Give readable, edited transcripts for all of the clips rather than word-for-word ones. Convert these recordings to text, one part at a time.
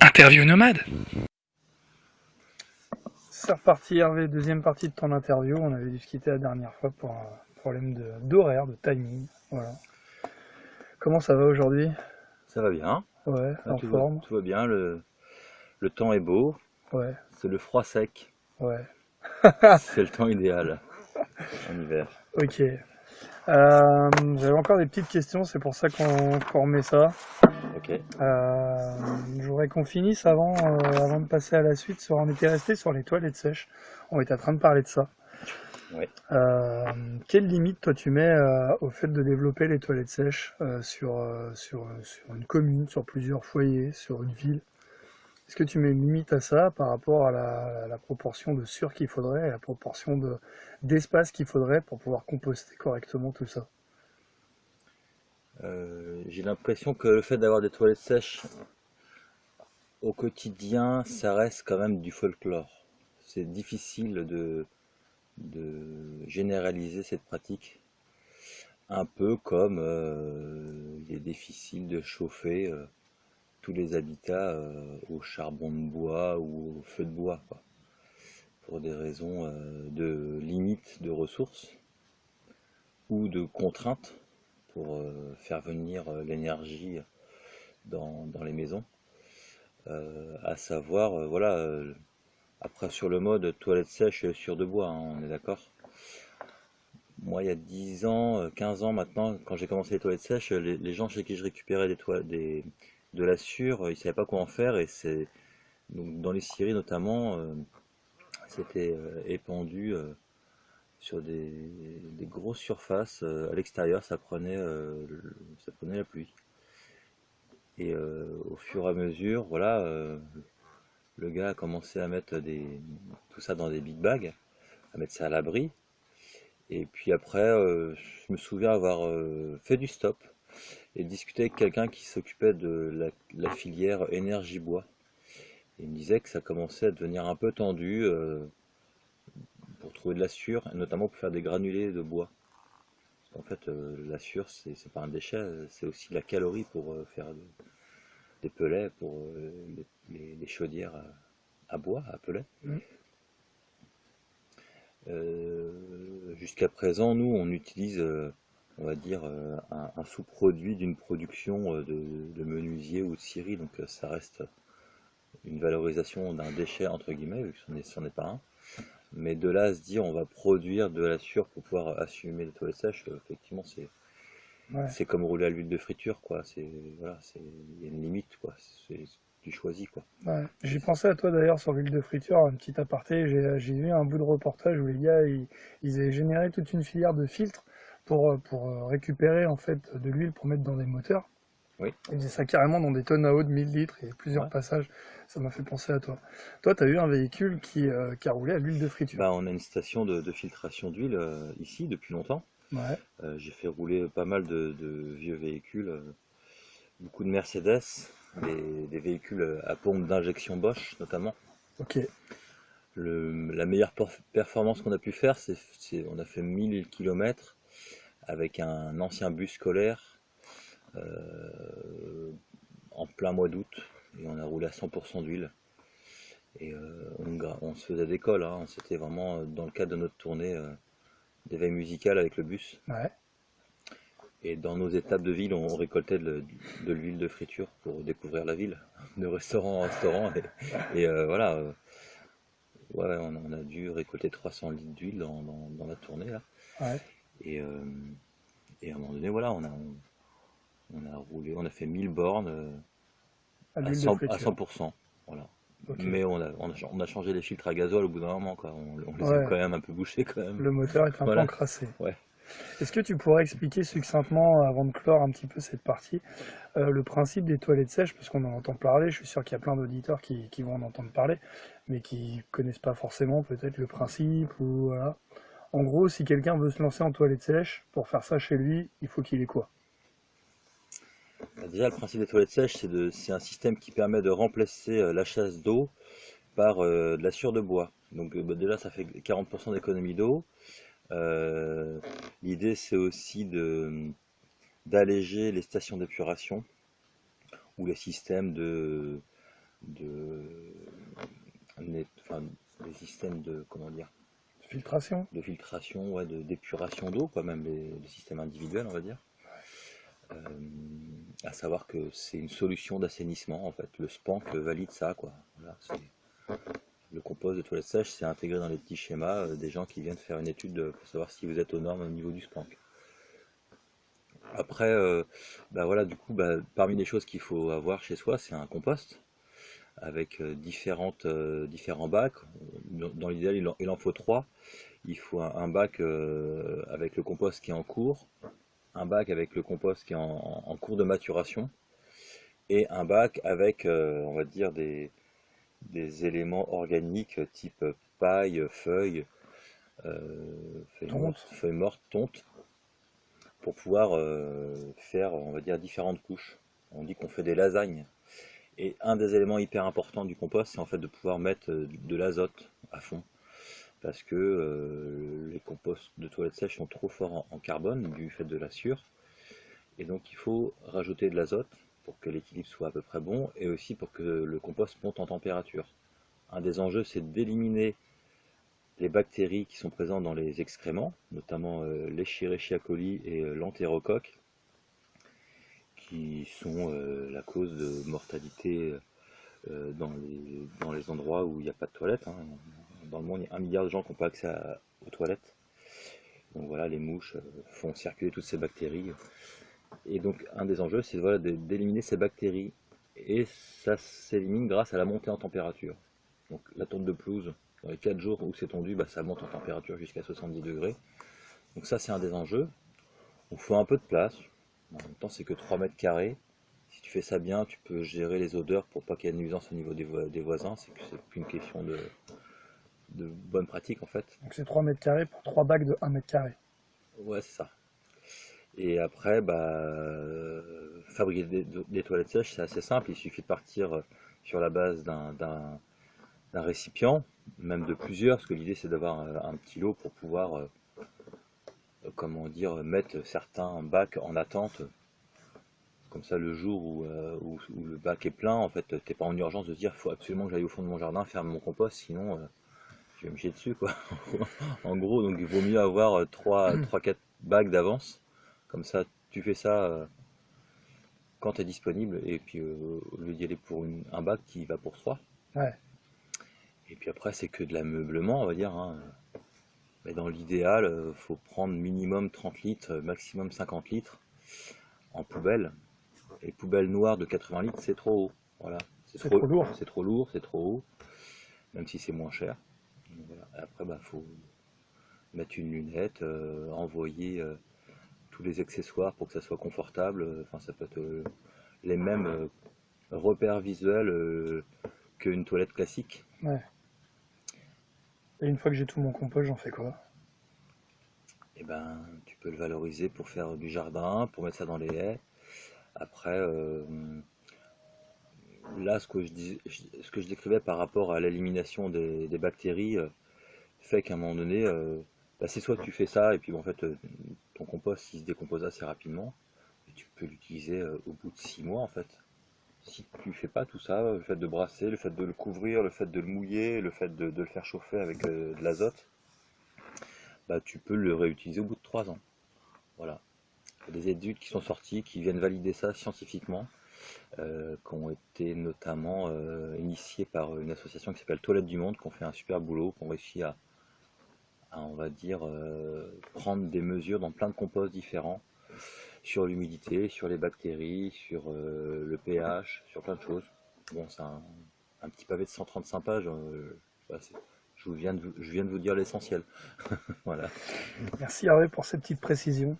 Interview nomade. C'est reparti Hervé, deuxième partie de ton interview. On avait discuté la dernière fois pour un problème d'horaire, de timing. Voilà. Comment ça va aujourd'hui? Ça va bien, Ouais, là, en forme. tout va bien, le temps est beau, Ouais, c'est le froid sec, ouais. c'est le temps idéal en hiver. Ok. J'avais encore des petites questions, c'est pour ça qu'on remet ça. Ok, Je voudrais qu'on finisse avant de passer à la suite. On était resté sur les toilettes sèches. On était en train de parler de ça. ouais. Quelle limite toi tu mets au fait de développer les toilettes sèches sur une commune, sur plusieurs foyers, sur une ville? Est-ce que tu mets une limite à ça par rapport à la proportion de sur qu'il faudrait, et la proportion d'espace qu'il faudrait pour pouvoir composter correctement tout ça? J'ai l'impression que le fait d'avoir des toilettes sèches au quotidien, ça reste quand même du folklore. C'est difficile de généraliser cette pratique, un peu comme il est difficile de chauffer tous les habitats au charbon de bois ou au feu de bois, quoi, pour des raisons de limite de ressources ou de contraintes pour faire venir l'énergie dans les maisons. À savoir, voilà, après sur le mode toilette sèche sur de bois, hein, on est d'accord. Moi, il y a 10 ans, 15 ans maintenant, quand j'ai commencé les toilettes sèches, les gens chez qui je récupérais de la sûre, ils ne savaient pas quoi en faire et c'est donc dans les scieries notamment, c'était épandu sur des grosses surfaces. À l'extérieur, ça prenait la pluie. Et au fur et à mesure, voilà, le gars a commencé à mettre tout ça dans des big bags, à mettre ça à l'abri. Et puis après, je me souviens avoir fait du stop et discuté avec quelqu'un qui s'occupait de la filière énergie-bois. Il me disait que ça commençait à devenir un peu tendu pour trouver de la sûre, et notamment pour faire des granulés de bois. En fait, la sûre, c'est pas un déchet, c'est aussi de la calorie pour faire des pellets pour les chaudières à bois, à pellets. Mm. Jusqu'à présent, nous, on utilise, on va dire, un sous-produit d'une production de menuisier ou de scierie, donc ça reste une valorisation d'un déchet, entre guillemets, vu que ce n'est pas un. Mais de là à se dire on va produire de la sûre pour pouvoir assumer les toilettes sèches, effectivement, Ouais. c'est comme rouler à l'huile de friture, quoi. Voilà, il y a une limite, quoi. Tu choisis, quoi. Ouais. J'ai pensé à toi d'ailleurs sur l'huile de friture, un petit aparté. J'ai vu un bout de reportage où les gars ils avaient généré toute une filière de filtres pour récupérer en fait de l'huile pour mettre dans des moteurs. Oui, Ils faisaient ça carrément dans des tonnes à eau de 1000 litres et plusieurs ouais. passages. Ça m'a fait penser à toi. Toi, tu as eu un véhicule qui a roulé à l'huile de friture. Bah, on a une station de filtration d'huile ici depuis longtemps. Ouais, J'ai fait rouler pas mal de vieux véhicules, beaucoup de Mercedes, des véhicules à pompe d'injection Bosch notamment. ok. La meilleure performance qu'on a pu faire, on a fait 1000 km avec un ancien bus scolaire en plein mois d'août et on a roulé à 100% d'huile. Et on se faisait d'école, hein, c'était vraiment dans le cadre de notre tournée d'éveil musical avec le bus. Ouais. Et dans nos étapes de ville, on récoltait de l'huile de friture pour découvrir la ville, de restaurant en restaurant. Voilà, ouais, on a dû récolter 300 litres d'huile dans la tournée là. Ouais. Et, euh, et à un moment donné, voilà, on a roulé, on a fait 1000 bornes À à l'huile de 100, à friture. 100%. Voilà. Ok. Mais on a changé les filtres à gasoil au bout d'un moment, quoi. On les a Ouais. quand même un peu bouchés quand même. Le moteur est un peu Voilà, encrassé. ouais. Est-ce que tu pourrais expliquer succinctement, avant de clore un petit peu cette partie, le principe des toilettes sèches, parce qu'on en entend parler, je suis sûr qu'il y a plein d'auditeurs qui vont en entendre parler, mais qui connaissent pas forcément peut-être le principe, ou voilà. En gros, si quelqu'un veut se lancer en toilettes sèches, pour faire ça chez lui, il faut qu'il ait quoi? Bah, déjà, le principe des toilettes sèches, c'est un système qui permet de remplacer la chasse d'eau par de la sûre de bois. Donc bah, déjà, ça fait 40% d'économie d'eau. L'idée, c'est aussi d'alléger les stations d'épuration ou les systèmes de enfin, les systèmes de, comment dire, Filtration. de filtration, ouais, d'épuration d'eau, quoi, même les systèmes individuels, on va dire. À savoir que c'est une solution d'assainissement, en fait. Le SPANC valide ça, quoi. Voilà, le compost de toilette sèche, c'est intégré dans les petits schémas des gens qui viennent faire une étude pour savoir si vous êtes aux normes au niveau du SPANC. Après, bah voilà, du coup, bah, parmi les choses qu'il faut avoir chez soi, c'est un compost avec différents bacs. Dans l'idéal, il en faut trois. Il faut un bac avec le compost qui est en cours, un bac avec le compost qui est en cours de maturation, et un bac avec, on va dire, des éléments organiques type paille, feuilles mortes, tonte, pour pouvoir faire, on va dire, différentes couches. On dit qu'on fait des lasagnes. Et un des éléments hyper importants du compost, c'est en fait de pouvoir mettre de l'azote à fond. Parce que les composts de toilettes sèches sont trop forts en carbone du fait de la sure. Et donc il faut rajouter de l'azote pour que l'équilibre soit à peu près bon et aussi pour que le compost monte en température. Un des enjeux, c'est d'éliminer les bactéries qui sont présentes dans les excréments, notamment l'Escherichia coli et l'entérocoque, qui sont la cause de mortalité dans les endroits où il n'y a pas de toilettes. Hein. Dans le monde, il y a 1 milliard de gens qui n'ont pas accès aux toilettes. Donc voilà, les mouches font circuler toutes ces bactéries. Et donc un des enjeux, c'est voilà, d'éliminer ces bactéries. Et ça s'élimine grâce à la montée en température. Donc la tonte de pelouse, dans les 4 jours où c'est tondu, bah, ça monte en température jusqu'à 70 degrés. Donc ça, c'est un des enjeux. Il faut un peu de place. En même temps, c'est que 3 mètres carrés. Si tu fais ça bien, tu peux gérer les odeurs pour pas qu'il y ait de nuisance au niveau des voisins. C'est qu'une question de bonne pratique en fait. Donc c'est 3 mètres carrés pour 3 bacs de 1 mètre carré. Ouais, c'est ça. Et après, bah, fabriquer des toilettes sèches, c'est assez simple. Il suffit de partir sur la base d'un récipient, même de plusieurs, parce que l'idée c'est d'avoir un petit lot pour pouvoir, comment dire, mettre certains bacs en attente. Comme ça, le jour où le bac est plein, en fait, t'es pas en urgence de se dire, il faut absolument que j'aille au fond de mon jardin faire mon compost, sinon je vais me chier dessus, quoi. En gros, donc il vaut mieux avoir 3-4 bacs d'avance. Comme ça, tu fais ça quand tu es disponible, et puis au lieu d'y aller pour un bac, tu y vas pour 3. Ouais. Et puis après, c'est que de l'ameublement, on va dire. Hein. Mais dans l'idéal, faut prendre minimum 30 litres, maximum 50 litres en poubelle. Et poubelle noire de 80 litres, c'est trop haut. Voilà. C'est trop lourd. C'est trop lourd, c'est trop haut, même si c'est moins cher. Donc voilà. Après, bah, faut mettre une lunette, envoyer tous les accessoires pour que ça soit confortable. Enfin, ça peut être les mêmes repères visuels qu'une toilette classique. Ouais. Et une fois que j'ai tout mon compost, j'en fais quoi? Et ben, tu peux le valoriser pour faire du jardin, pour mettre ça dans les haies. Après, là, ce que je décrivais par rapport à l'élimination des bactéries fait qu'à un moment donné, bah, c'est soit tu fais ça et puis bon, en fait, ton compost il se décompose assez rapidement et tu peux l'utiliser au bout de 6 mois en fait. Si tu fais pas tout ça, le fait de brasser, le fait de le couvrir, le fait de le mouiller, le fait de le faire chauffer avec de l'azote, bah, tu peux le réutiliser au bout de 3 ans. Voilà. Il y a des études qui sont sorties, qui viennent valider ça scientifiquement, qui ont été notamment initiées par une association qui s'appelle Toilettes du Monde, qui ont fait un super boulot, qui ont réussi on va dire, prendre des mesures dans plein de composts différents, sur l'humidité, sur les bactéries, sur le pH, sur plein de choses. Bon, c'est un petit pavé de 135 pages. Voilà, je viens de vous dire l'essentiel. Voilà. Merci Hervé pour ces petites précisions.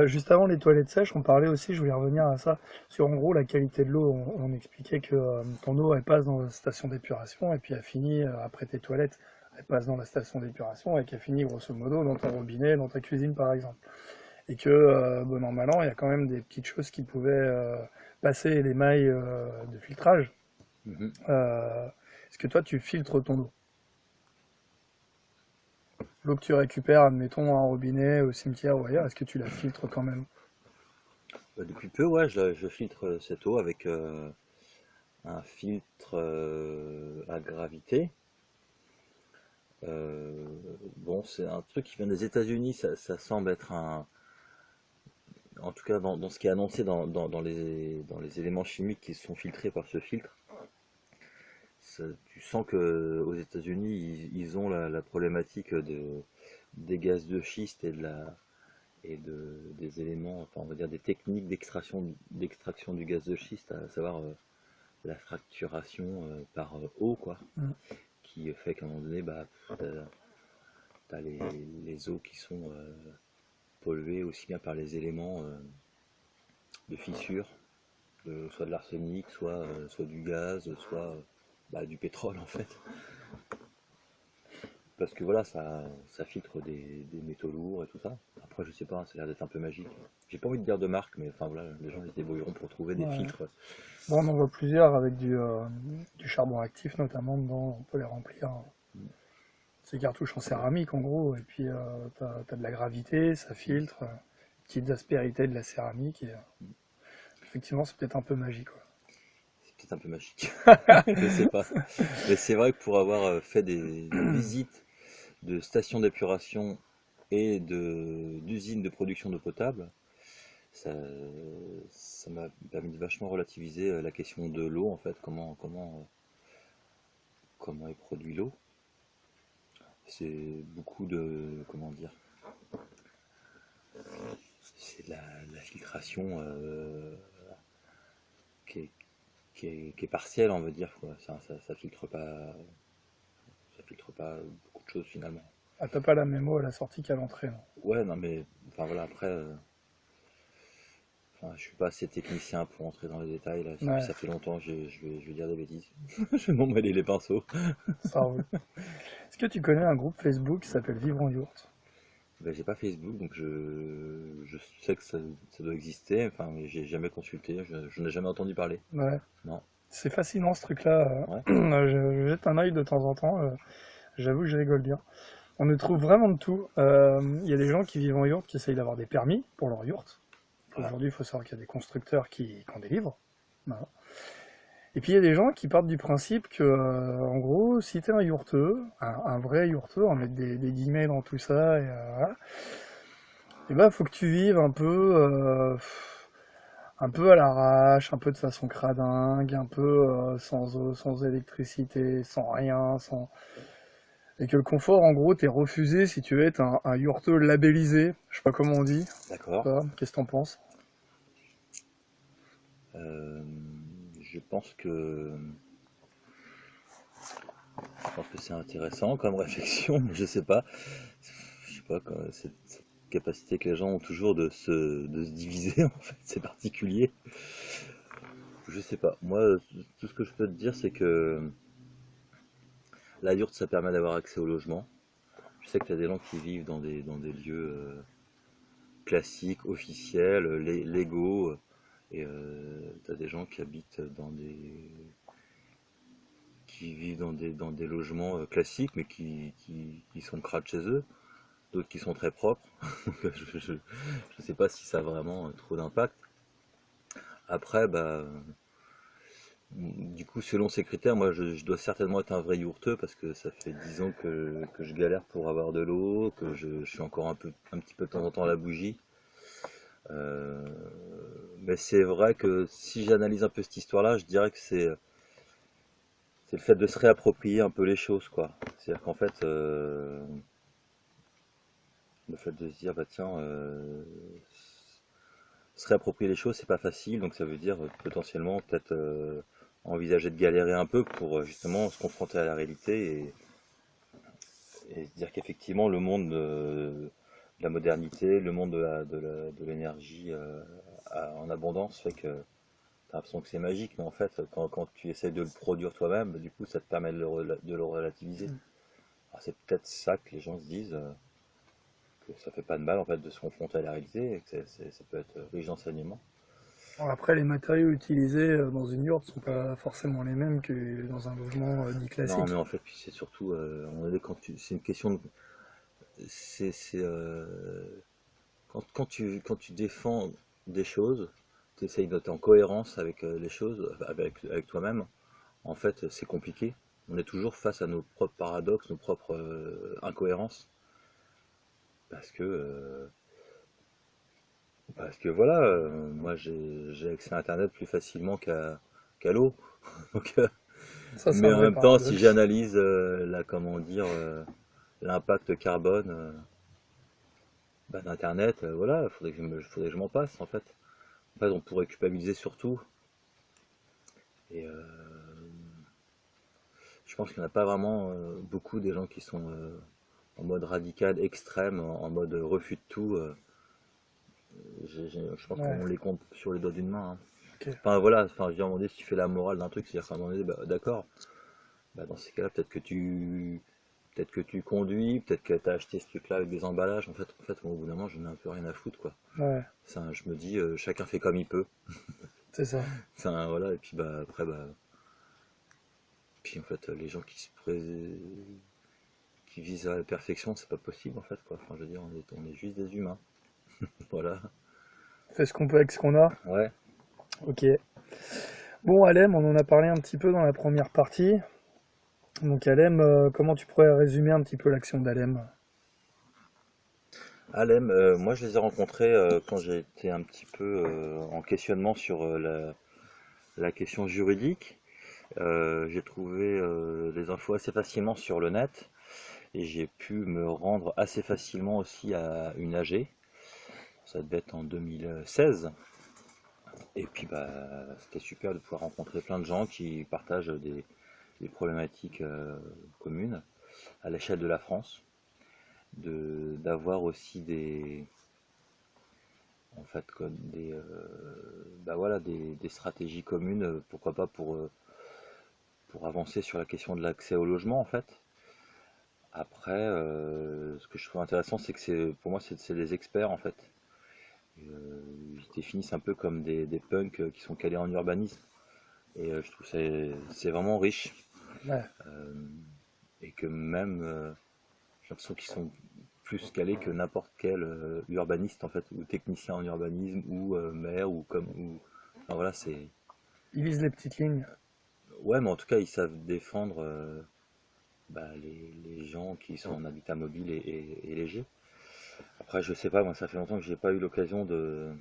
Juste avant les toilettes sèches, on parlait aussi, je voulais revenir à ça, sur en gros la qualité de l'eau. On expliquait que ton eau elle passe dans la station d'épuration et puis elle finit après tes toilettes, elle passe dans la station d'épuration et qu'elle finit grosso modo dans ton robinet, dans ta cuisine par exemple. Et que bon an mal an, il y a quand même des petites choses qui pouvaient passer les mailles de filtrage. Mhm. Est-ce que toi tu filtres ton eau? l'eau que tu récupères, admettons, à un robinet, au cimetière ou ailleurs, est-ce que tu la filtres quand même? Depuis peu, ouais, je filtre cette eau avec un filtre à gravité. Euh, bon, c'est un truc qui vient des États-Unis, ça semble être en tout cas dans ce qui est annoncé dans les éléments chimiques qui sont filtrés par ce filtre. Tu sens que aux États-Unis, ils ont la problématique des gaz de schiste des éléments, enfin on va dire des techniques d'extraction du gaz de schiste, à savoir la fracturation par eau, quoi, Mm. qui fait qu'à un moment donné, bah, t'as les eaux qui sont polluées aussi bien par les éléments de fissure, soit de l'arsenic, soit du gaz, soit bah, du pétrole en fait. Parce que voilà, ça filtre des métaux lourds et tout ça. Après, je sais pas, ça a l'air d'être un peu magique. J'ai pas envie de dire de marque, mais enfin voilà, les gens ils se débrouilleront pour trouver des Ouais. filtres. Bon, on en voit plusieurs avec du charbon actif notamment dedans, on peut les remplir. Ces cartouches en céramique en gros, et puis t'as de la gravité, ça filtre, petites aspérités de la céramique, et effectivement c'est peut-être un peu magique, quoi. C'est peut-être un peu magique, je sais pas. Mais c'est vrai que pour avoir fait des visites de stations d'épuration et d'usines de production d'eau potable, ça, ça m'a permis de vachement relativiser la question de l'eau en fait, comment est produit l'eau. C'est beaucoup de, comment dire, c'est de la filtration qui est, qui est partielle, on va dire, quoi. Ça filtre pas beaucoup de choses finalement. Ah, t'as pas la mémo à la sortie qu'à l'entrée, non? Ouais, non mais, enfin voilà, après, enfin, je suis pas assez technicien pour entrer dans les détails là. Puis Ouais, ça fait longtemps, je vais dire des bêtises. Je vais m'emmêler les pinceaux. ça roule. Est-ce que tu connais un groupe Facebook qui s'appelle Vivre en Yourte? Ben, j'ai pas Facebook, donc je sais que ça doit exister, enfin, mais j'ai jamais consulté, je n'ai jamais entendu parler. Ouais, Non. c'est fascinant ce truc-là. Ouais. Je jette un œil de temps en temps, j'avoue que je rigole bien. On y trouve vraiment de tout. Il y a des gens qui vivent en yourte qui essayent d'avoir des permis pour leur yourte. Ah, Aujourd'hui, il faut savoir qu'il y a des constructeurs qui en délivrent. Voilà. Et puis il y a des gens qui partent du principe que, en gros, si t'es un yourteux, un vrai yourteux, on met des guillemets dans tout ça, voilà, et ben faut que tu vives un peu à l'arrache, un peu de façon cradingue, un peu sans eau, sans électricité, sans rien, sans... Et que le confort, en gros, t'es refusé si tu veux être un yourteux labellisé. Je sais pas comment on dit. d'accord. Toi, qu'est-ce que t'en penses? Euh, je pense que c'est intéressant comme réflexion, mais je sais pas, cette capacité que les gens ont toujours de se diviser, en fait, c'est particulier. Je sais pas. Moi, tout ce que je peux te dire, c'est que la yourte, ça permet d'avoir accès au logement. Je sais que tu as des gens qui vivent dans des lieux classiques, officiels, légaux, et tu as des gens qui habitent qui vivent dans des logements classiques, mais qui sont crades chez eux, d'autres qui sont très propres. Je sais pas si ça a vraiment trop d'impact. Après, bah, du coup, selon ces critères, moi, je dois certainement être un vrai yourteux parce que ça fait 10 ans que je galère pour avoir de l'eau, que je suis encore un petit peu de temps en temps à la bougie. Euh, mais c'est vrai que si j'analyse un peu cette histoire-là, je dirais que c'est le fait de se réapproprier un peu les choses, quoi. C'est-à-dire qu'en fait, le fait de se dire, bah tiens, se réapproprier les choses, c'est pas facile, donc ça veut dire potentiellement peut-être envisager de galérer un peu pour justement se confronter à la réalité et se dire qu'effectivement le monde de la modernité, le monde de l'énergie en abondance fait que t'as l'impression que c'est magique, mais en fait quand tu essaies de le produire toi-même, bah, du coup ça te permet de le relativiser. Alors, c'est peut-être ça que les gens se disent, que ça fait pas de mal en fait de se confronter à la réalité et que ça peut être riche d'enseignements. Bon, après, les matériaux utilisés dans une yourte sont pas forcément les mêmes que dans un logement dit Non, mais classique. en fait, puis c'est surtout, c'est une question quand tu défends des choses, tu essayes d'être en cohérence avec les choses, avec toi-même. En fait, c'est compliqué. On est toujours face à nos propres paradoxes, nos propres incohérences, parce que, euh, parce que voilà, moi j'ai accès à Internet plus facilement qu'à l'eau. Donc, Ça, c'est mais un en vrai même temps, si paradoxe. j'analyse comment dire, l'impact carbone d'Internet, voilà, faudrait que je m'en passe en fait. En fait, on pourrait culpabiliser sur tout. Et je pense qu'il n'y en a pas vraiment beaucoup des gens qui sont en mode radical, extrême, en mode refus de tout. Je pense Ouais, qu'on les compte sur les doigts d'une main, hein. ok. Enfin voilà, enfin, je veux dire, à un moment donné, si tu fais la morale d'un truc, c'est-à-dire qu'à un moment donné, bah, d'accord, bah, dans ces cas-là, peut-être que tu conduis, peut-être que tu as acheté ce truc-là avec des emballages. En fait, moi, au bout d'un moment, j'en ai un peu rien à foutre, quoi. Ouais, Ça, je me dis, chacun fait comme il peut. c'est ça. Ça, voilà, et puis bah après, bah, puis en fait, les gens qui visent à la perfection, c'est pas possible, en fait, quoi. Enfin, je veux dire, on est juste des humains. Voilà. Fais ce qu'on peut avec ce qu'on a. Ouais. Ok. Bon, Alem, on en a parlé un petit peu dans la première partie. Donc, Alem, comment tu pourrais résumer un petit peu l'action d'Alem? Alem, moi je les ai rencontrés quand j'ai été un petit peu en questionnement sur la question juridique. J'ai trouvé les infos assez facilement sur le net et j'ai pu me rendre assez facilement aussi à une AG. Ça devait être en 2016. Et puis bah c'était super de pouvoir rencontrer plein de gens qui partagent des problématiques communes à l'échelle de la France, d'avoir aussi en fait quoi, bah voilà, des stratégies communes, pourquoi pas pour avancer sur la question de l'accès au logement en fait. Après, ce que je trouve intéressant, c'est que pour moi, c'est des experts en fait. Ils se définissent un peu comme des punks qui sont calés en urbanisme. Et je trouve que c'est vraiment riche. Ouais. Euh, et que même, j'ai l'impression qu'ils sont plus calés que n'importe quel urbaniste en fait, ou technicien en urbanisme, ou maire, enfin voilà, c'est. Ils lisent les petites lignes. Ouais, mais en tout cas, ils savent défendre bah, les gens qui sont en habitat mobile et léger. Après, je sais pas, moi, ça fait longtemps que j'ai pas eu l'occasion de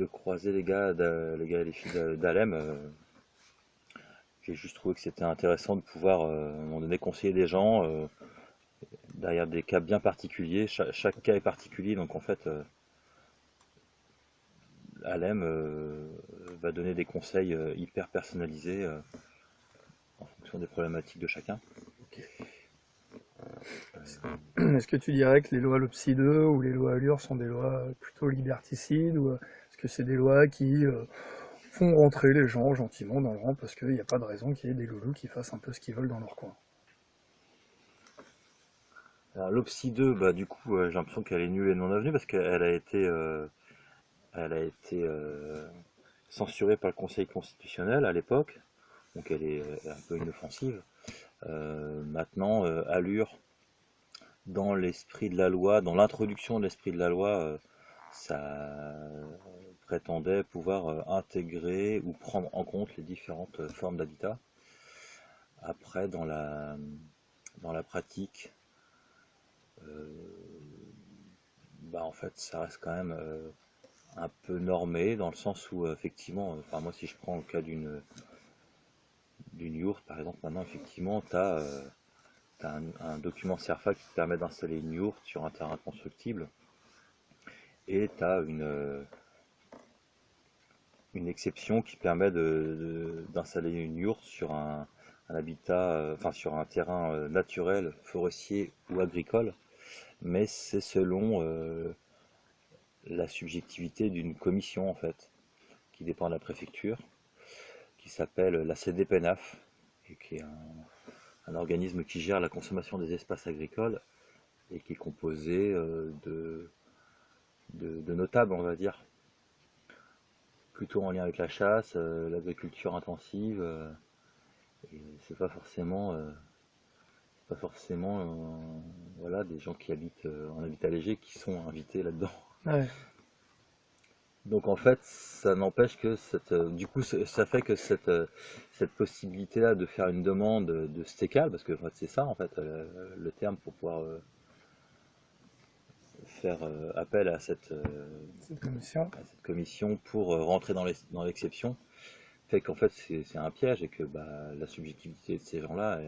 croiser les gars et les filles d'Alem. J'ai juste trouvé que c'était intéressant de pouvoir, à un moment donné, conseiller des gens derrière des cas bien particuliers. Chaque cas est particulier, donc en fait, Alem va donner des conseils hyper personnalisés en fonction des problématiques de chacun. Ok. Est-ce que tu dirais que les lois LOPSI 2 ou les lois Allure sont des lois plutôt liberticides ou est-ce que c'est des lois qui font rentrer les gens gentiment dans le rang parce qu'il n'y a pas de raison qu'il y ait des loulous qui fassent un peu ce qu'ils veulent dans leur coin? Alors l'OPSI 2, bah, du coup, j'ai l'impression qu'elle est nulle et non avenue parce elle a été censurée par le Conseil constitutionnel à l'époque, donc elle est un peu inoffensive. Maintenant, Allure, dans l'esprit de la loi, dans l'introduction de l'esprit de la loi, ça prétendait pouvoir intégrer ou prendre en compte les différentes formes d'habitat. Après, dans la pratique, bah, en fait, ça reste quand même un peu normé dans le sens où effectivement, enfin moi si je prends le cas d'une yourte par exemple, maintenant effectivement t'as un document CERFA qui te permet d'installer une yourte sur un terrain constructible et t'as une exception qui permet d'installer une yourte sur un habitat, enfin sur un terrain naturel, forestier ou agricole, mais c'est selon la subjectivité d'une commission en fait, qui dépend de la préfecture, qui s'appelle la CDPENAF, et qui est un organisme qui gère la consommation des espaces agricoles et qui est composé de notables, on va dire, plutôt en lien avec la chasse, l'agriculture intensive, et c'est pas forcément, voilà, des gens qui habitent en habitat léger qui sont invités là-dedans. Ouais. Donc en fait, ça n'empêche que du coup, ça fait que cette possibilité-là de faire une demande de stécal, parce que en fait, c'est ça en fait le terme pour pouvoir faire appel Cette commission. à cette commission pour rentrer dans l'exception, fait qu'en fait c'est un piège et que bah, la subjectivité de ces gens-là,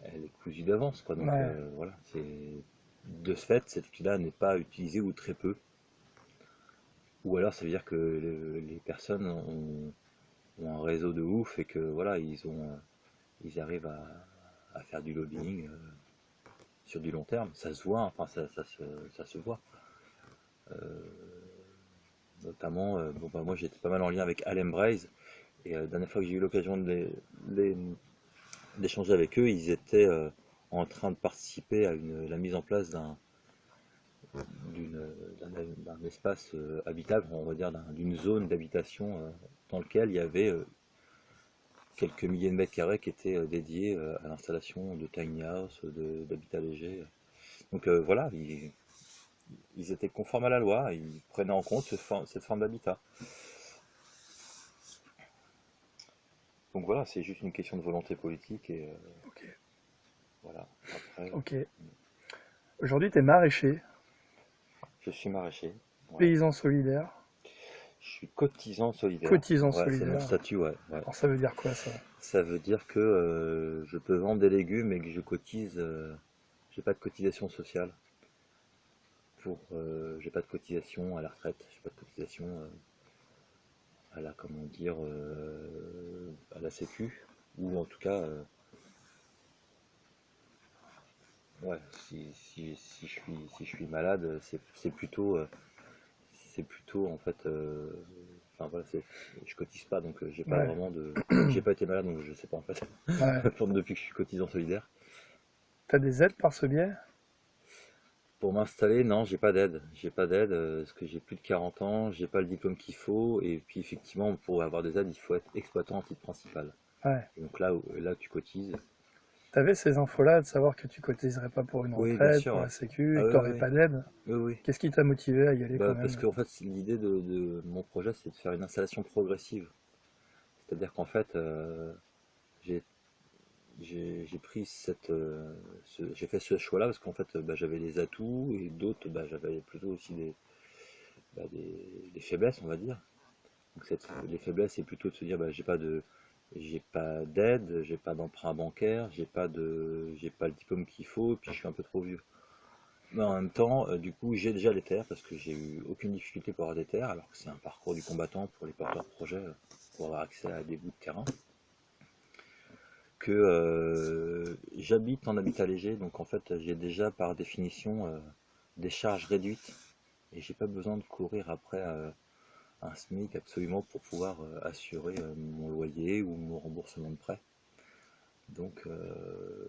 elle est cousue d'avance, quoi. Donc Ouais. voilà, de ce fait, cet outil-là n'est pas utilisé ou très peu. Ou alors ça veut dire que les personnes ont un réseau de ouf et que voilà, ils arrivent à faire du lobbying sur du long terme. Ça se voit, enfin ça se voit. Notamment, bon, bah, moi j'étais pas mal en lien avec Alem Braze et la dernière fois que j'ai eu l'occasion d'échanger avec eux, ils étaient en train de participer à la mise en place d'un espace habitable, on va dire d'une zone d'habitation dans lequel il y avait quelques milliers de mètres carrés qui étaient dédiés à l'installation de tiny house, d'habitat léger. Donc voilà, ils étaient conformes à la loi, ils prenaient en compte cette forme d'habitat. Donc voilà, c'est juste une question de volonté politique et Ok. voilà. Après, Ok. Aujourd'hui, tu es maraîcher, je suis maraîcher. Ouais. paysan solidaire, Je suis cotisant solidaire. cotisant Ouais, c'est mon solidaire. statut, ouais. Alors ça veut dire quoi ça? Ça veut dire que je peux vendre des légumes et que je cotise. J'ai pas de cotisation sociale. J'ai pas de cotisation à la retraite. J'ai pas de cotisation à la, comment dire, à la Sécu. Ou en tout cas, ouais, si je suis malade, c'est plutôt en fait. Enfin voilà, je cotise pas, donc j'ai pas Ouais. vraiment de. J'ai pas été malade, donc je sais pas en fait. Ouais. Depuis que je suis cotisant solidaire. T'as des aides par ce biais? Pour m'installer, non, j'ai pas d'aide. J'ai pas d'aide parce que j'ai plus de 40 ans, j'ai pas le diplôme qu'il faut, et puis effectivement, pour avoir des aides, il faut être exploitant à titre principal. Ouais. Et donc là, tu cotises. T'avais ces infos-là de savoir que tu cotiserais pas pour une Oui, bien retraite, sûr, pour ouais. la sécu, Ah et que oui, t'aurais oui, pas d'aide? oui, oui. Qu'est-ce qui t'a motivé à y aller quand Bah, parce même? qu'en fait, l'idée de mon projet, c'est de faire une installation progressive. C'est-à-dire qu'en fait, j'ai j'ai pris j'ai fait ce choix-là parce qu'en fait, bah, j'avais des atouts et d'autres, bah, j'avais plutôt aussi des faiblesses, on va dire. Donc les faiblesses, c'est plutôt de se dire, bah, j'ai pas d'aide, j'ai pas d'emprunt bancaire, j'ai pas le diplôme qu'il faut, et puis je suis un peu trop vieux. Mais en même temps, du coup, j'ai déjà les terres parce que j'ai eu aucune difficulté pour avoir des terres, alors que c'est un parcours du combattant pour les porteurs de projets pour avoir accès à des bouts de terrain. Que j'habite en habitat léger, donc en fait, j'ai déjà par définition des charges réduites et j'ai pas besoin de courir après un SMIC absolument pour pouvoir assurer mon loyer ou mon remboursement de prêt. Donc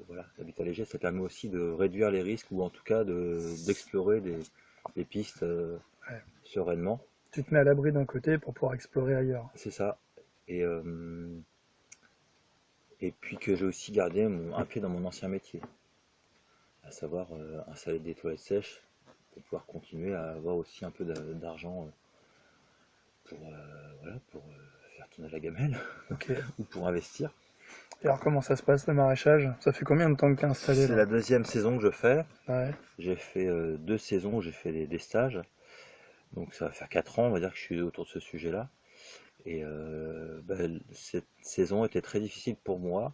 voilà, l'habitat léger, ça permet aussi de réduire les risques ou en tout cas d'explorer des pistes Ouais. sereinement. Tu te mets à l'abri d'un côté pour pouvoir explorer ailleurs. C'est ça. Et, et puis que j'ai aussi gardé un pied dans mon ancien métier, à savoir installer des toilettes sèches pour pouvoir continuer à avoir aussi un peu d'argent pour faire tourner la gamelle Ok. ou pour investir. Et alors comment ça se passe le maraîchage? Ça fait combien de temps que t'es installé C'est là? la deuxième saison que je fais. Ouais. J'ai fait 2 saisons où j'ai fait des stages. Donc ça va faire 4 ans, on va dire que je suis autour de ce sujet-là. Et bah, cette saison était très difficile pour moi,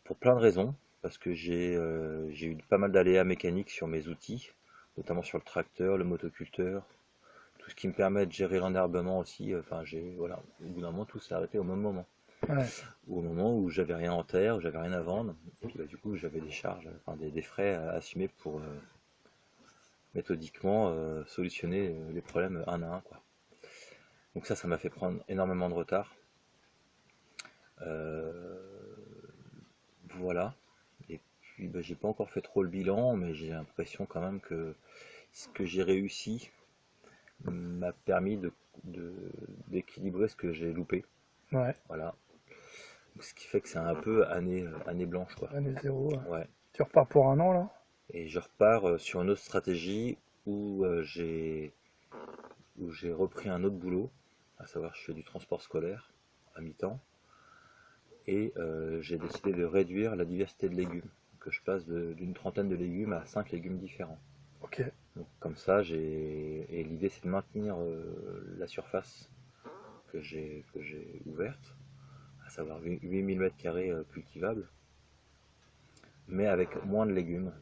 pour plein de raisons. Parce que j'ai eu pas mal d'aléas mécaniques sur mes outils, notamment sur le tracteur, le motoculteur, tout ce qui me permet de gérer l'enherbement aussi. Enfin, voilà, au bout d'un moment, tout s'est arrêté au même moment. Ouais. Au moment où j'avais rien en terre, où j'avais rien à vendre, et puis bah, du coup j'avais des charges, enfin des frais à assumer pour méthodiquement solutionner les problèmes un à un, quoi. Donc ça m'a fait prendre énormément de retard. Euh, voilà. Et puis bah, j'ai pas encore fait trop le bilan, mais j'ai l'impression quand même que ce que j'ai réussi m'a permis d'équilibrer ce que j'ai loupé. Ouais. Voilà. Ce qui fait que c'est un peu année blanche, quoi. Année zéro. Ouais. Ouais. Tu repars pour un an là? Et je repars sur une autre stratégie où j'ai repris un autre boulot, à savoir je fais du transport scolaire à mi-temps, et j'ai décidé de réduire la diversité de légumes, que je passe d'une trentaine de légumes à 5 légumes différents. Ok, Donc, comme ça, et l'idée c'est de maintenir la surface que j'ai ouverte, à savoir 8000 m² cultivables, mais avec moins de légumes.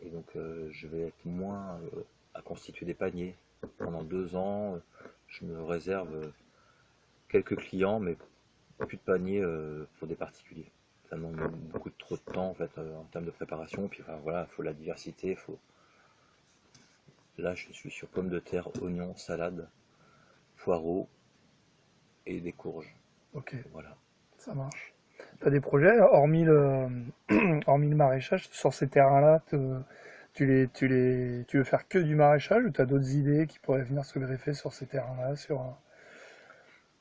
Et donc je vais être moins à constituer des paniers. Pendant 2 ans, je me réserve quelques clients, mais plus de paniers pour des particuliers. Ça demande beaucoup trop de temps en fait en termes de préparation. Puis enfin, voilà, il faut la diversité. Là, je suis sur pommes de terre, oignons, salade, poireaux et des courges. ok, Voilà. ça marche. T'as des projets, hormis le maraîchage, sur ces terrains-là, tu veux faire que du maraîchage ou t'as d'autres idées qui pourraient venir se greffer sur ces terrains-là,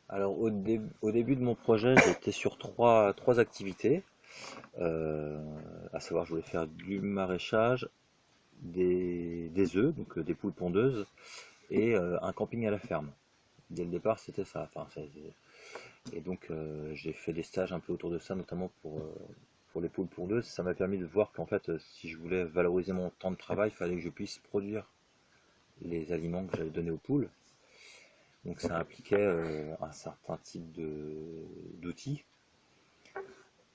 Alors au début de mon projet, j'étais sur trois activités. Euh, à savoir, je voulais faire du maraîchage, des œufs, donc des poules pondeuses, et un camping à la ferme. Dès le départ, c'était ça. Et donc, j'ai fait des stages un peu autour de ça, notamment pour les poules pondeuses. Ça m'a permis de voir qu'en fait, si je voulais valoriser mon temps de travail, il fallait que je puisse produire les aliments que j'allais donner aux poules. Donc, ça impliquait un certain type d'outils,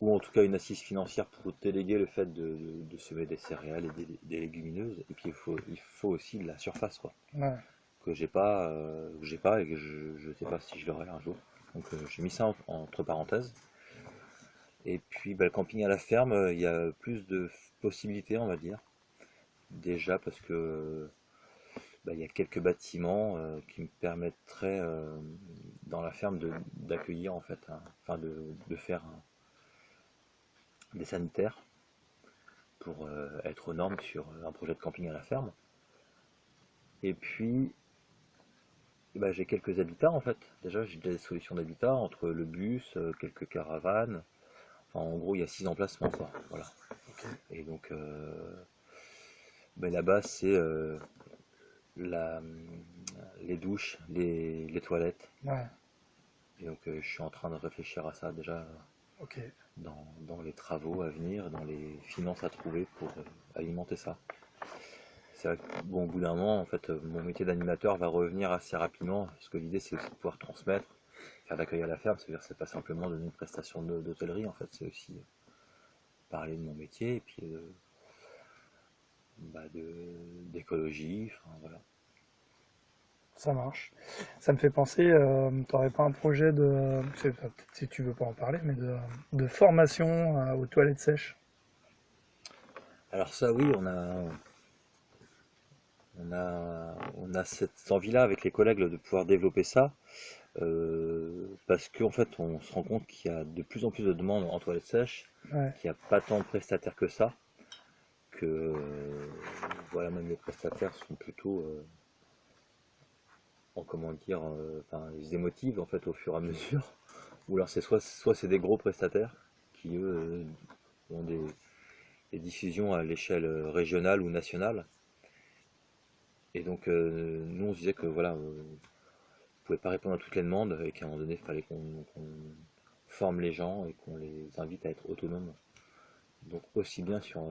ou en tout cas une assise financière pour déléguer le fait de semer des céréales et des légumineuses. Et puis, il faut aussi de la surface, quoi, ouais, que j'ai pas et que je ne sais pas si je l'aurai un jour. Donc j'ai mis ça entre parenthèses. Et puis bah, le camping à la ferme, il y a plus de possibilités, on va dire. Déjà parce que bah, il y a quelques bâtiments qui me permettraient dans la ferme d'accueillir en fait, enfin de faire des sanitaires pour être aux normes sur un projet de camping à la ferme. Et puis bah, j'ai quelques habitats en fait. Déjà j'ai des solutions d'habitat entre le bus, quelques caravanes. Enfin, en gros il y a 6 emplacements quoi. Voilà. ok, Et donc bah, là-bas c'est la, les douches, les toilettes. ouais, Et donc je suis en train de réfléchir à ça déjà ok, dans les travaux à venir, dans les finances à trouver pour alimenter ça. C'est vrai que, bon, au bout d'un moment, en fait, mon métier d'animateur va revenir assez rapidement, parce que l'idée c'est aussi de pouvoir transmettre, faire l'accueil à la ferme, c'est-à-dire c'est pas simplement donner une prestation d'hôtellerie, en fait, c'est aussi parler de mon métier, et puis bah, d'écologie, enfin voilà. ça marche. Ça me fait penser, t'aurais pas un projet peut-être si tu veux pas en parler, mais de formation aux toilettes sèches? Alors ça oui, on a cette envie-là avec les collègues de pouvoir développer ça, parce qu'en fait on se rend compte qu'il y a de plus en plus de demandes en toilettes sèches, Ouais, qu'il n'y a pas tant de prestataires que ça, que voilà, même les prestataires sont plutôt en comment dire, enfin ils se démotivent en fait au fur et à mesure, ou alors c'est soit c'est des gros prestataires qui eux ont des diffusions à l'échelle régionale ou nationale, et donc nous on se disait que voilà, pouvait pas répondre à toutes les demandes et qu'à un moment donné, il fallait qu'on forme les gens et qu'on les invite à être autonomes. Donc aussi bien sur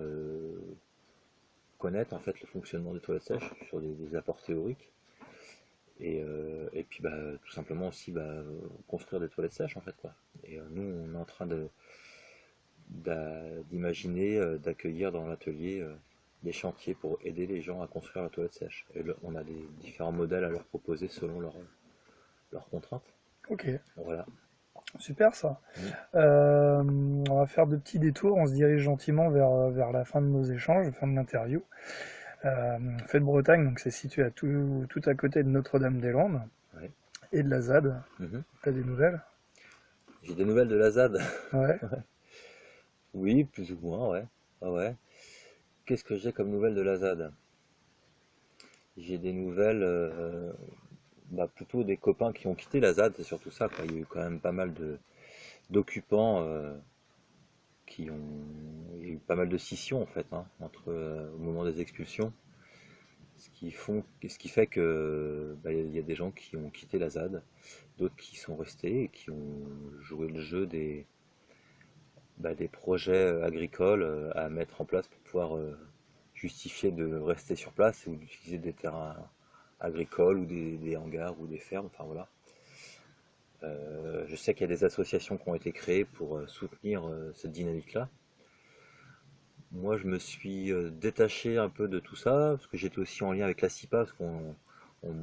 connaître en fait le fonctionnement des toilettes sèches, sur des apports théoriques, et puis bah, tout simplement aussi bah, construire des toilettes sèches en fait quoi. Et nous on est en train d'imaginer, d'accueillir dans l'atelier des chantiers pour aider les gens à construire la toilette sèche. Et on a des différents modèles à leur proposer selon leurs contraintes. ok, Voilà. super ça. Mm. On va faire de petits détours, on se dirige gentiment vers la fin de nos échanges, fin de l'interview. Fait de Bretagne, donc c'est situé tout à côté de Notre-Dame-des-Landes Ouais. et de la ZAD. Mhm. T'as des nouvelles? J'ai des nouvelles de la ZAD. Ouais, Oui, plus ou moins, ouais. Ah ouais. Qu'est-ce que j'ai comme nouvelles de la ZAD? J'ai des nouvelles, bah, plutôt des copains qui ont quitté la ZAD, c'est surtout ça, quoi. Il y a eu quand même pas mal d'occupants qui ont. Il y a eu pas mal de scissions en fait, hein, au moment des expulsions, ce qui fait que il y a des gens qui ont quitté la ZAD, d'autres qui sont restés et qui ont joué le jeu des projets agricoles à mettre en place pour pouvoir justifier de rester sur place ou d'utiliser des terrains agricoles ou des hangars ou des fermes, enfin voilà. Je sais qu'il y a des associations qui ont été créées pour soutenir cette dynamique-là. Moi, je me suis détaché un peu de tout ça, parce que j'étais aussi en lien avec la CIPA, parce on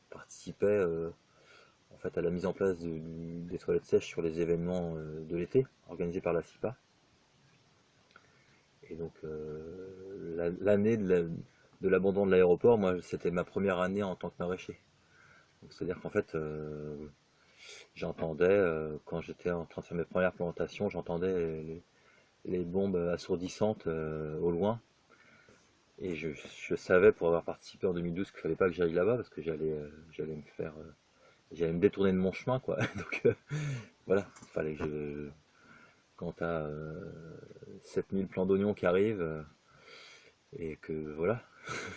participait en fait, à la mise en place des toilettes sèches sur les événements de l'été, organisés par la CIPA. Et donc, l'année de l'abandon de l'aéroport, moi, c'était ma première année en tant que maraîcher. C'est-à-dire qu'en fait, j'entendais, quand j'étais en train de faire mes premières plantations, j'entendais les bombes assourdissantes au loin. Et je savais, pour avoir participé en 2012, qu'il fallait pas que j'aille là-bas, parce que j'allais me détourner de mon chemin, quoi. Donc, voilà, il fallait que quand tu as 7000 plants d'oignons qui arrivent, et que voilà,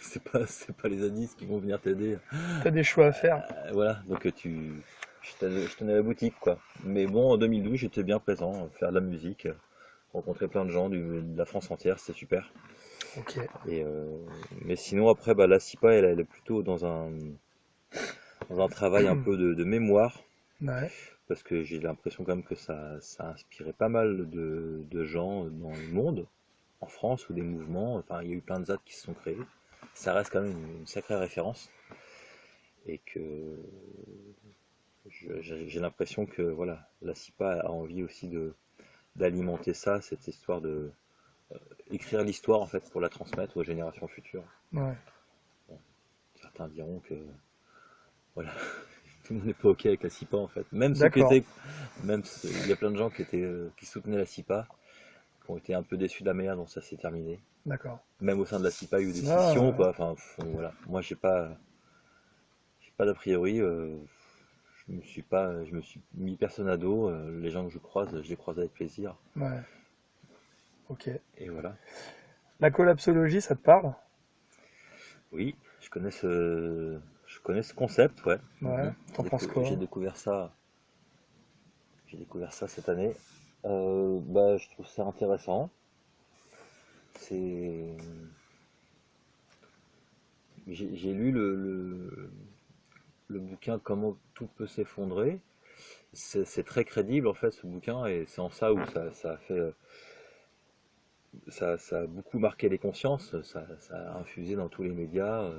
c'est pas les zadistes qui vont venir t'aider. T'as des choix à faire. Voilà, donc je tenais la boutique, quoi. Mais bon, en 2012, j'étais bien présent, faire de la musique, rencontrer plein de gens de la France entière, c'était super. Ok. Mais sinon, après, la CIPA, elle est plutôt dans un travail un peu de mémoire, Ouais. parce que j'ai l'impression quand même que ça a inspiré pas mal de gens dans le monde, en France, ou des mouvements. Enfin, il y a eu plein de ZAD qui se sont créés. Ça reste quand même une sacrée référence. Et que j'ai l'impression que voilà, la CIPA a envie aussi d'alimenter ça, cette histoire de écrire l'histoire en fait pour la transmettre aux générations futures. Ouais. Bon, certains diront que voilà, tout le monde n'est pas ok avec la CIPA en fait. Même ceux qui D'accord. étaient, il y a plein de gens qui soutenaient la CIPA, qui ont été un peu déçus de la manière dont ça s'est terminé. D'accord. Même au sein de la CIPA, il y a eu des Ah, scissions, ouais. quoi. Enfin, voilà. Moi, j'ai pas d'a priori. Je me suis mis personne à dos. Les gens que je les croise avec plaisir. Ouais. Ok. Et voilà. La collapsologie, ça te parle? Oui, je connais ce concept, ouais. Ouais. T'en penses quoi? J'ai découvert ça cette année. Je trouve ça intéressant. C'est, j'ai lu le bouquin Comment tout peut s'effondrer. C'est très crédible en fait ce bouquin et c'est en ça où ça a fait ça a beaucoup marqué les consciences, ça a infusé dans tous les médias.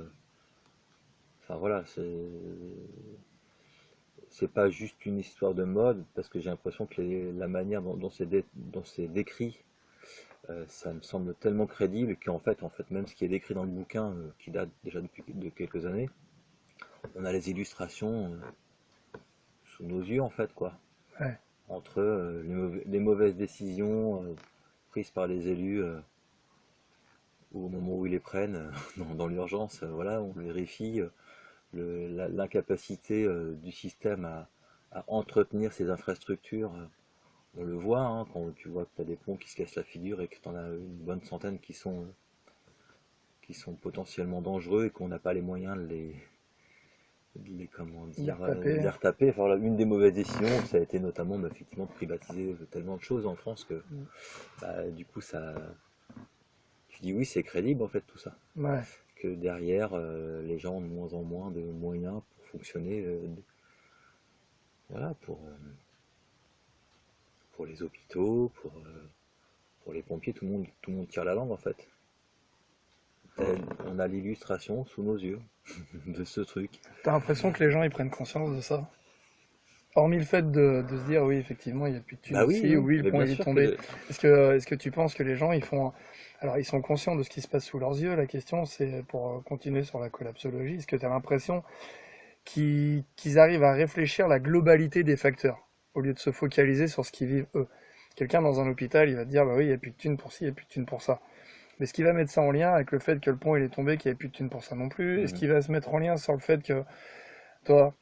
Enfin voilà, c'est pas juste une histoire de mode parce que j'ai l'impression que la manière dont c'est décrit, ça me semble tellement crédible qu'en fait même ce qui est décrit dans le bouquin qui date déjà depuis de quelques années, on a les illustrations sous nos yeux en fait quoi. Ouais. Entre les mauvaises décisions prises par les élus au moment où ils les prennent dans l'urgence, voilà, on vérifie l'incapacité du système à entretenir ces infrastructures. On le voit hein, quand tu vois que tu as des ponts qui se cassent la figure et que tu en as une bonne centaine qui sont potentiellement dangereux et qu'on n'a pas les moyens comment dire, retaper. de les retaper. Enfin, voilà, une des mauvaises décisions, ça a été notamment effectivement de privatiser tellement de choses en France que du coup tu dis oui c'est crédible en fait tout ça. Ouais. Que derrière les gens ont de moins en moins de moyens pour fonctionner, voilà, pour les hôpitaux, pour les pompiers, tout le monde tire la langue en fait. On a l'illustration sous nos yeux de ce truc. T'as l'impression que les gens ils prennent conscience de ça? Hormis le fait de se dire oui effectivement il n'y a plus de thunes Bah oui, ici, non, oui le mais pont bien il est sûr tombé. que Est-ce que tu penses que les gens ils font alors ils sont conscients de ce qui se passe sous leurs yeux? La question c'est pour continuer sur la collapsologie, est-ce que tu as l'impression qu'ils arrivent à réfléchir la globalité des facteurs au lieu de se focaliser sur ce qu'ils vivent eux? Quelqu'un dans un hôpital il va te dire bah oui il n'y a plus de thunes pour ci, il n'y a plus de thunes pour ça. Mais est-ce qu'il va mettre ça en lien avec le fait que le pont il est tombé, qu'il n'y a plus de thunes pour ça non plus? Est-ce Mhm. qu'il va se mettre en lien sur le fait que toi,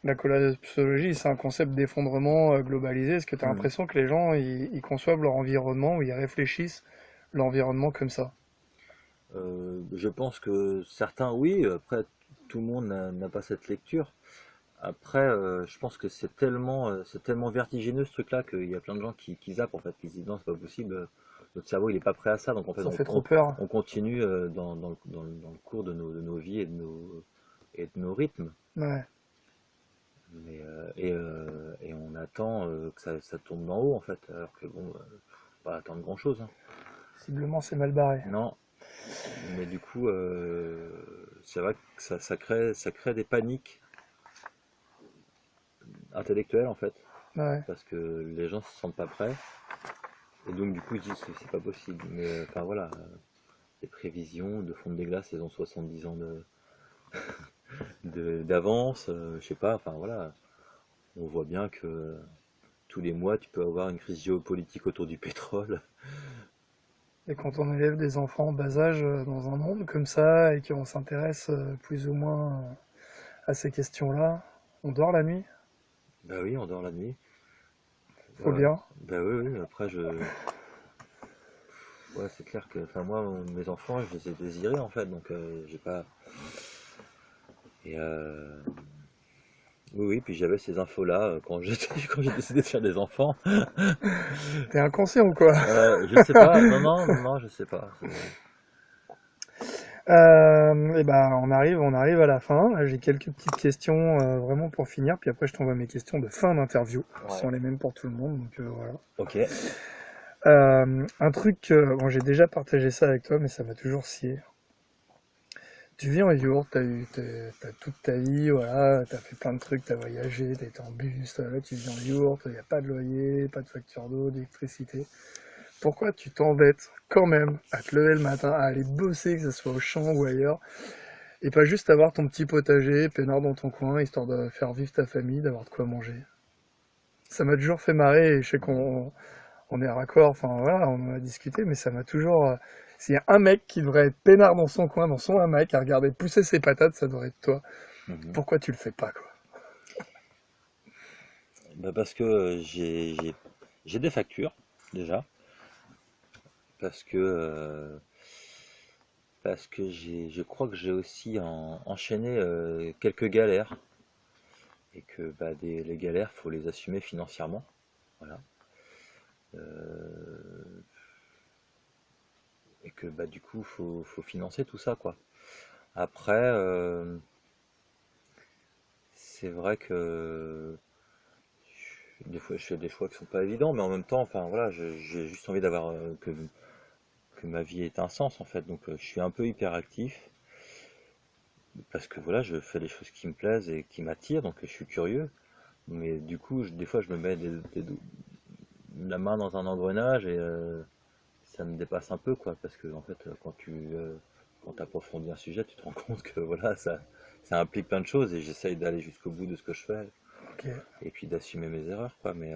La collapsologie, c'est un concept d'effondrement globalisé. Est-ce que tu as Mhm. l'impression que les gens, ils conçoivent leur environnement ou ils réfléchissent l'environnement comme ça? Je pense que certains, oui, après, tout le monde n'a pas cette lecture. Après, je pense que c'est tellement vertigineux ce truc-là qu'il y a plein de gens qui zappent en fait, qui se disent non, c'est pas possible, notre cerveau il est pas prêt à ça, donc en fait Ça fait trop peur. on continue dans le cours de nos vies et de nos rythmes, Ouais, et on attend que ça tombe d'en haut en fait, alors que bon, faut pas attendre grand-chose, hein. visiblement c'est mal barré. Non, mais du coup, c'est vrai que ça crée des paniques intellectuelles en fait, Ouais. parce que les gens se sentent pas prêts. Et donc du coup, ils se disent que c'est pas possible. Mais enfin voilà, les prévisions de fonte des glaces, elles ont 70 ans d'avance. Je sais pas, enfin voilà, on voit bien que tous les mois, tu peux avoir une crise géopolitique autour du pétrole. Et quand on élève des enfants en bas âge dans un monde comme ça et qu'on s'intéresse plus ou moins à ces questions-là, on dort la nuit? Bah oui, on dort la nuit. Ouais, Faut ouais. bien. Bah oui, oui, après ouais, c'est clair que, enfin moi, mes enfants, je les ai désirés en fait, donc j'ai pas. Et oui, oui, puis j'avais ces infos-là quand quand j'ai décidé de faire des enfants. T'es inconscient ou quoi? Je sais pas, non, non, non, je sais pas. Et ben, on arrive à la fin. Là, j'ai quelques petites questions vraiment pour finir, puis après je t'envoie mes questions de fin d'interview. Ce Ouais. sont les mêmes pour tout le monde, donc voilà. Ok. Un truc, bon, j'ai déjà partagé ça avec toi, mais ça m'a toujours scié. Tu vis en yurt, t'as toute ta vie, voilà, t'as fait plein de trucs, t'as voyagé, t'as été en bus, là tu vis en yurt, il n'y a pas de loyer, pas de facture d'eau, d'électricité. Pourquoi tu t'embêtes quand même à te lever le matin, à aller bosser, que ce soit au champ ou ailleurs, et pas juste avoir ton petit potager, peinard dans ton coin, histoire de faire vivre ta famille, d'avoir de quoi manger? Ça m'a toujours fait marrer, et je sais qu'on est raccord, enfin voilà, on en a discuté, mais ça m'a toujours... s'il y a un mec qui devrait être peinard dans son coin, dans son hamac, à regarder pousser ses patates, ça devrait être toi. Mhm. Pourquoi tu le fais pas, quoi? Bah parce que j'ai des factures déjà, parce que je crois que j'ai aussi enchaîné quelques galères et que bah, les galères faut les assumer financièrement, voilà. Euh, et que bah du coup faut financer tout ça quoi. Après c'est vrai que des fois je fais des choix qui sont pas évidents, mais en même temps enfin voilà j'ai juste envie d'avoir que ma vie ait un sens en fait. Donc je suis un peu hyperactif parce que voilà, je fais les choses qui me plaisent et qui m'attirent, donc je suis curieux. Mais du coup, des fois, je me mets la main dans un engrenage et ça me dépasse un peu, quoi. Parce que en fait, quand tu approfondis un sujet, tu te rends compte que voilà, ça implique plein de choses et j'essaye d'aller jusqu'au bout de ce que je fais Ok. et puis d'assumer mes erreurs, quoi. Mais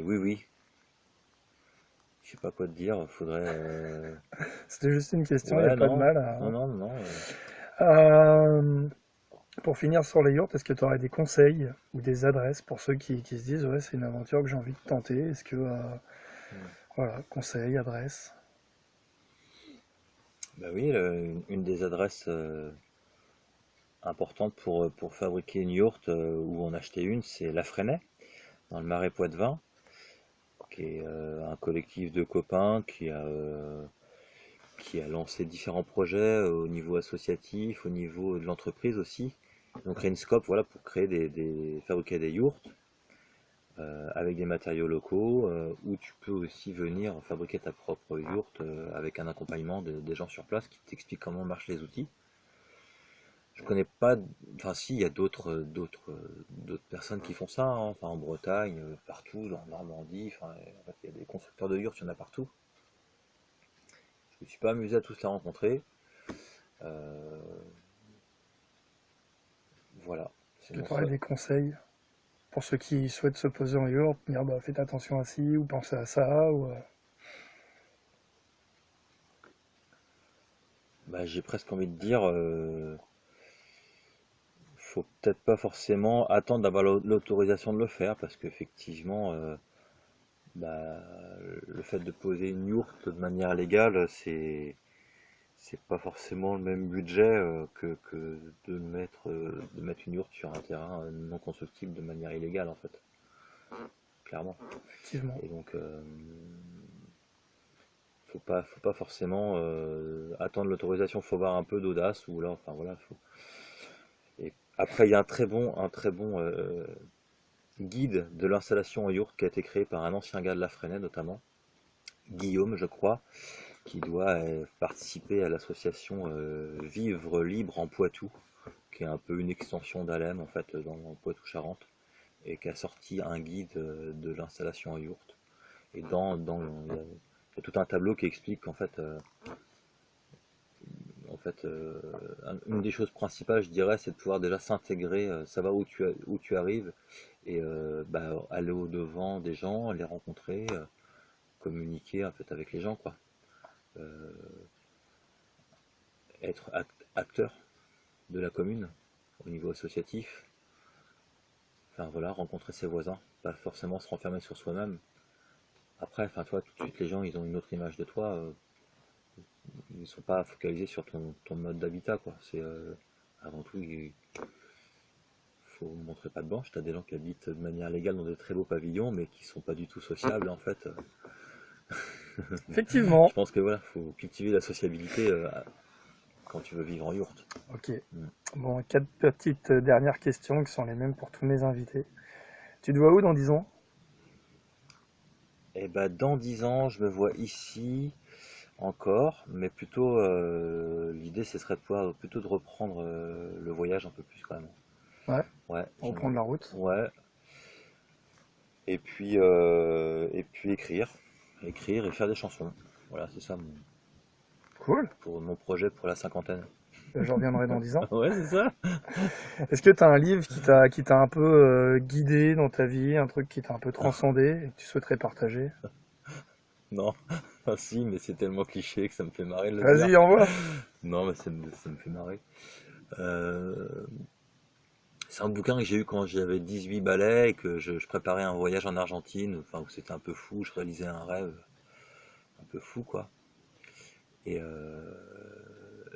oui, oui, je sais pas quoi te dire. Faudrait. C'était juste une question, il n'y a Ouais, pas de non, mal non, à... non, non. Euh, pour finir sur les yurts, est-ce que tu aurais des conseils ou des adresses pour ceux qui se disent, ouais, c'est une aventure que j'ai envie de tenter? Est-ce que, voilà, conseils, adresses? Bah oui, une des adresses importantes pour fabriquer une yourte ou en acheter une, c'est La Fresnaye, dans le Marais Poitevin, qui est un collectif de copains qui a lancé différents projets au niveau associatif, au niveau de l'entreprise aussi. Ils ont créé une scope voilà, pour créer fabriquer des yourtes avec des matériaux locaux, où tu peux aussi venir fabriquer ta propre yourte avec un accompagnement des gens sur place qui t'expliquent comment marchent les outils. Je connais pas, enfin si, il y a d'autres personnes qui font ça, hein, enfin en Bretagne, partout, en Normandie, enfin en fait, il y a des constructeurs de yurts, il y en a partout. Je me suis pas amusé à tous les rencontrer. Euh, voilà, c'est Est-ce que mon tu aurais seul. des conseils pour ceux qui souhaitent se poser en yurt, dire, bah, faites attention à ci, ou pensez à ça, ou... Bah, j'ai presque envie de dire, faut peut-être pas forcément attendre d'avoir l'autorisation de le faire, parce qu'effectivement, bah, le fait de poser une yourte de manière légale, c'est pas forcément le même budget que de mettre une yourte sur un terrain non constructible de manière illégale, en fait, clairement. Effectivement. Et donc, faut pas forcément attendre l'autorisation, faut avoir un peu d'audace, ou là, enfin voilà. Et après, il y a un très bon guide de l'installation en yourte qui a été créé par un ancien gars de La Fresnaye, notamment, Guillaume, je crois, qui doit participer à l'association Vivre Libre en Poitou, qui est un peu une extension d'Alem, en fait, dans le Poitou-Charentes, et qui a sorti un guide de l'installation en yourte. Et il y a tout un tableau qui explique qu'en fait, une des choses principales, je dirais, c'est de pouvoir déjà s'intégrer, savoir où tu arrives, et aller au devant des gens, les rencontrer, communiquer en fait avec les gens, quoi. Euh, Être acteur de la commune au niveau associatif. Enfin voilà, rencontrer ses voisins, pas forcément se renfermer sur soi-même. Après, enfin toi, tout de suite, les gens, ils ont une autre image de toi. Ils ne sont pas focalisés sur ton mode d'habitat, quoi. C'est avant tout, il faut montrer pas de blanche. T'as des gens qui habitent de manière légale dans des très beaux pavillons, mais qui sont pas du tout sociables, en fait. Effectivement. Je pense que voilà, faut cultiver la sociabilité quand tu veux vivre en yourte. Ok. Mm. Bon, 4 petites dernières questions qui sont les mêmes pour tous mes invités. Tu te vois où dans 10 ans? Et bah dans 10 ans, je me vois ici encore, mais plutôt l'idée ce serait de pouvoir plutôt de reprendre le voyage un peu plus quand même. Ouais, Ouais, reprendre la route. ouais. Et puis écrire et faire des chansons. Voilà, c'est ça Cool. pour mon projet pour la cinquantaine. Je reviendrai dans 10 ans. Ouais, c'est ça. Est-ce que tu as un livre qui t'a un peu guidé dans ta vie, un truc qui t'a un peu transcendé et que tu souhaiterais partager? Non, ah, si, mais c'est tellement cliché que ça me fait marrer de le dire. Vas-y, envoie. Non, mais ça me fait marrer. Euh, c'est un bouquin que j'ai eu quand j'avais 18 balais et que je préparais un voyage en Argentine, enfin où c'était un peu fou, je réalisais un rêve un peu fou, quoi. Et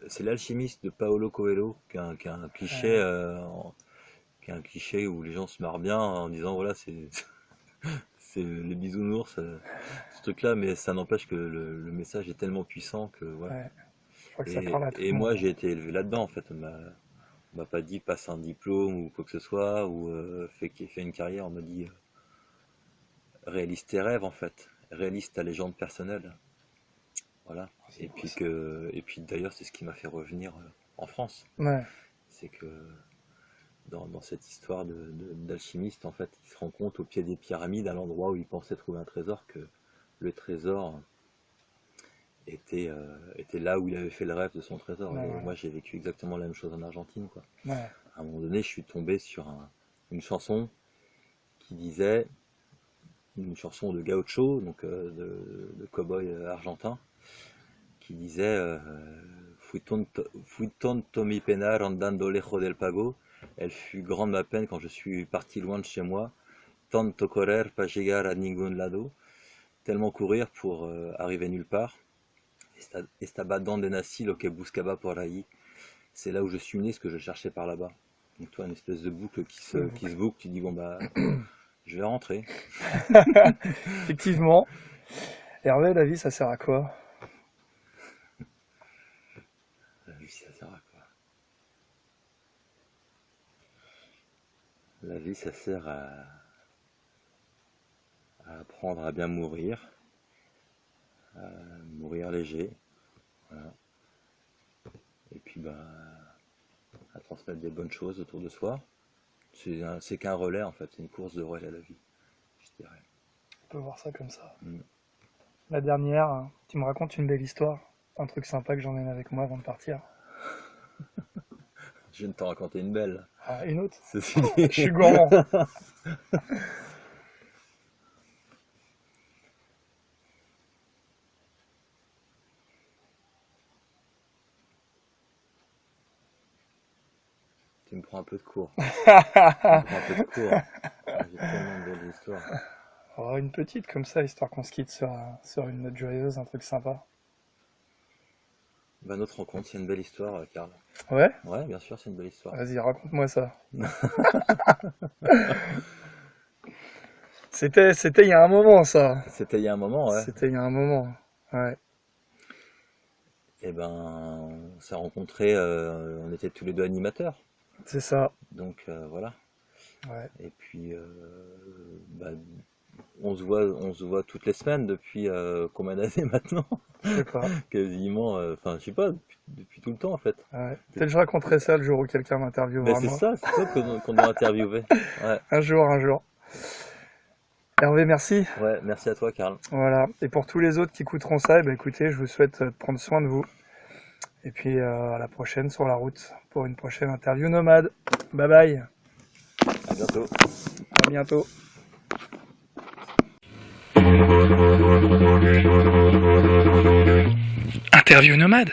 c'est L'Alchimiste de Paolo Coelho, qui est un cliché, Ouais, qui est un cliché où les gens se marrent bien en disant voilà c'est les bisounours, ce truc-là, mais ça n'empêche que le message est tellement puissant que voilà. ouais. Je crois que ça parle à tout Et le monde, moi hein. j'ai été élevé là-dedans en fait. On m'a pas dit passe un diplôme ou quoi que ce soit ou fait une carrière. On m'a dit réalise tes rêves en fait, réalise ta légende personnelle. Voilà. C'est beau ça. Et puis d'ailleurs, c'est ce qui m'a fait revenir en France. Ouais, C'est que dans cette histoire d'alchimiste, en fait, il se rend compte au pied des pyramides, à l'endroit où il pensait trouver un trésor, que le trésor était là où il avait fait le rêve de son trésor. ouais, Et voilà. moi, j'ai vécu exactement la même chose en Argentine, quoi. Ouais, À un moment donné, je suis tombé sur une chanson qui disait, une chanson de gaucho, donc de cow-boy argentin, qui disait Fui tonto mi penar andando lejos del pago. Elle fut grande ma peine quand je suis parti loin de chez moi. Tanto correr para llegar a ningún lado. Tellement courir pour arriver nulle part. Estaba donde nací lo que buscaba por ahí. C'est là où je suis né, ce que je cherchais par là-bas. Donc toi, une espèce de boucle une qui se boucle. boucle, tu dis bon bah je vais rentrer. Effectivement. Hervé, la vie, ça sert à quoi? La vie ça sert à quoi? La vie ça sert à apprendre à bien mourir, mourir léger, voilà. Et puis bah, à transmettre des bonnes choses autour de soi. C'est qu'un relais en fait, c'est une course de relais à la vie, je dirais. On peut voir ça comme ça. Mm. La dernière, hein, tu me racontes une belle histoire. Un truc sympa que j'emmène avec moi avant de partir. Je viens de t'en raconter une belle. Ah, une autre? Ceci Je suis dit. gourmand. Tu me prends un peu de cours. Tu me prends un peu de cours. J'ai tellement de belles histoires. Oh, une petite comme ça, histoire qu'on se quitte sur une note joyeuse, un truc sympa. Bah, notre rencontre, c'est une belle histoire, Karl. Ouais? Ouais, bien sûr, c'est une belle histoire. Vas-y, raconte-moi ça. C'était il y a un moment, ça. C'était il y a un moment, ouais. C'était il y a un moment. Ouais. Et ben, on s'est rencontrés, on était tous les deux animateurs. C'est ça. Donc voilà. Ouais. Et puis, bah, on se voit toutes les semaines depuis combien d'années maintenant? Je sais pas. Quasiment, enfin, je sais pas, depuis tout le temps en fait. Ouais. Peut-être que je raconterai ça le jour où quelqu'un m'interviewera, Mais c'est moi. ça, c'est toi qu'on doit interviewer. Ouais, Un jour, un jour. Hervé, merci. ouais, merci à toi, Karl. Voilà. Et pour tous les autres qui écouteront ça, eh ben, écoutez, je vous souhaite de prendre soin de vous. Et puis à la prochaine sur la route pour une prochaine interview nomade. Bye bye. À bientôt. À bientôt. Interview nomade.